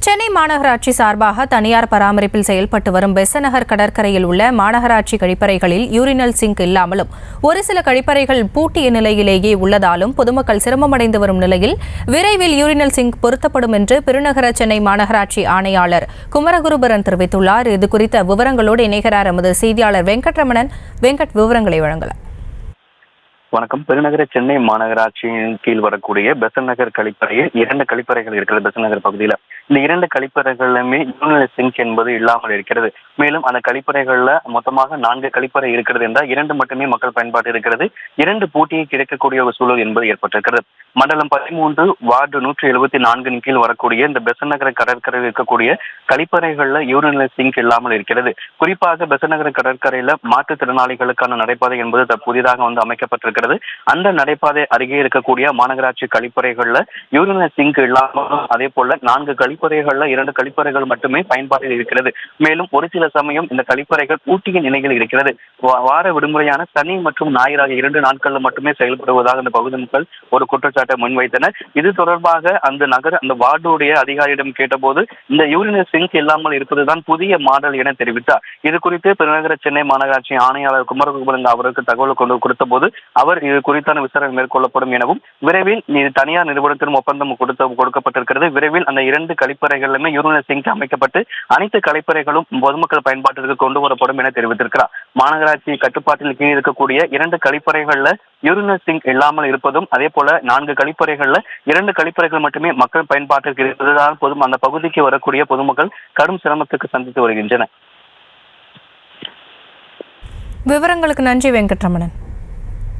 சென்னை மாநகராட்சி சார்பாக தனியார் பராமரிப்பில் செயல்பட்டு வரும் பெசநகர் கடற்கரையில் உள்ள மாநகராட்சி கழிப்பறைகளில் யூரினல் சிங்க் இல்லாமலும் ஒரு சில கழிப்பறைகள் பூட்டிய நிலையிலேயே உள்ளதாலும் பொதுமக்கள் சிரமமடைந்து வரும் நிலையில் விரைவில் யூரினல் சிங்க் பொருத்தப்படும் என்று பெருநகர சென்னை மாநகராட்சி ஆணையாளர் குமரகுருபரன் தெரிவித்துள்ளார். இதுகுறித்த விவரங்களோடு இணைகிறார் எமது செய்தியாளர் வெங்கட்ரமணன். விவரங்களை வழங்கலாம். வணக்கம். பெருநகர சென்னை மாநகராட்சியின் கீழ் வரக்கூடிய பெசன்ட் நகர் கழிப்பறையில் 2 கழிப்பறைகள் இருக்கிறது. பெசன்ட் நகர் பகுதியில் இந்த 2 கழிப்பறைகளுமே யூரினல் சிங்க் என்பது இல்லாமல் இருக்கிறது. மேலும் அந்த கழிப்பறைகள்ல மொத்தமாக 4 கழிப்பறை இருக்கிறது என்றால் 2 மட்டுமே மக்கள் பயன்பாட்டு இருக்கிறது. 2 பூட்டியை கிடைக்கக்கூடிய ஒரு சூழல் என்பது ஏற்பட்டிருக்கிறது. மண்டலம் 13 வார்டு 174 கீழ் வரக்கூடிய இந்த பெசன்ட் நகர கடற்கரையில் இருக்கக்கூடிய கழிப்பறைகள்ல யூரினல் சிங்க் இல்லாமல் இருக்கிறது. குறிப்பாக பெசன்ட் நகர கடற்கரையில மாற்றுத்திறனாளிகளுக்கான நடைபாதை என்பது புதிதாக அமைக்கப்பட்டிருக்கிறது. அந்த நடைபாதை அருகே இருக்கக்கூடிய மாநகராட்சி கழிப்பறைகள்ல யூரினல் சிங்க் இல்லாமலும் அதே போல 4 கழிப்பறைகள்ல 2 கழிப்பறைகள் மட்டுமே பயன்பாட்டில் இருக்கிறது. மேலும் ஒரு சில சமயம் இந்த கழிப்பறைகள் பூட்டிய நிலையில் இருக்கிறது. வார விடுமுறையான சனி மற்றும் ஞாயிறு ஆகிய 2 நாட்களில் மட்டுமே செயல்படுவதாக அந்த பகுதி மக்கள் ஒரு குற்றச்சாட்டை முன்வைத்தனர். இது தொடர்பாக அந்த வார்டுடைய அதிகாரியிடம் கேட்டபோது இந்த யூரினல் சிங்க் இல்லாமல் இருப்பதுதான் புதிய மாடல் என தெரிவித்தார். இது குறித்து பெருநகர சென்னை மாநகராட்சி ஆணையாளர் குமரகுருபரன் அவருக்கு தகவல் கொடுத்த போது அவர் இது குறித்தான விசாரணை மேற்கொள்ளப்படும் எனவும் விரைவில் தனியார் நிறுவனத்திலும் ஒப்பந்தம் கொடுக்கப்பட்டிருக்கிறது. விரைவில் அந்த 2 கழிப்பறைகளிலுமே யூரினல் சிங்க் அமைக்கப்பட்டு அனைத்து கழிப்பறைகளும் பொதுமக்கள் பயன்பாட்டிற்கு கொண்டு வரப்படும் என தெரிவித்திருக்கிறார். மாநகராட்சி கட்டுப்பாட்டில் கீழ் இருக்கக்கூடிய 2 கழிப்பறைகள்ல யூரினல் சிங்க் இல்லாமல் இருப்பதும் அதே போல 4 கழிப்பறைகள்ல 2 கழிப்பறைகள் மட்டுமே மக்கள் பயன்பாட்டிற்கு இருப்பதால் அந்த பகுதிக்கு வரக்கூடிய பொதுமக்கள் கடும் சிரமத்துக்கு சந்தித்து வருகின்றனர். விவரங்களுக்கு நன்றி வெங்கட்ரமணன்.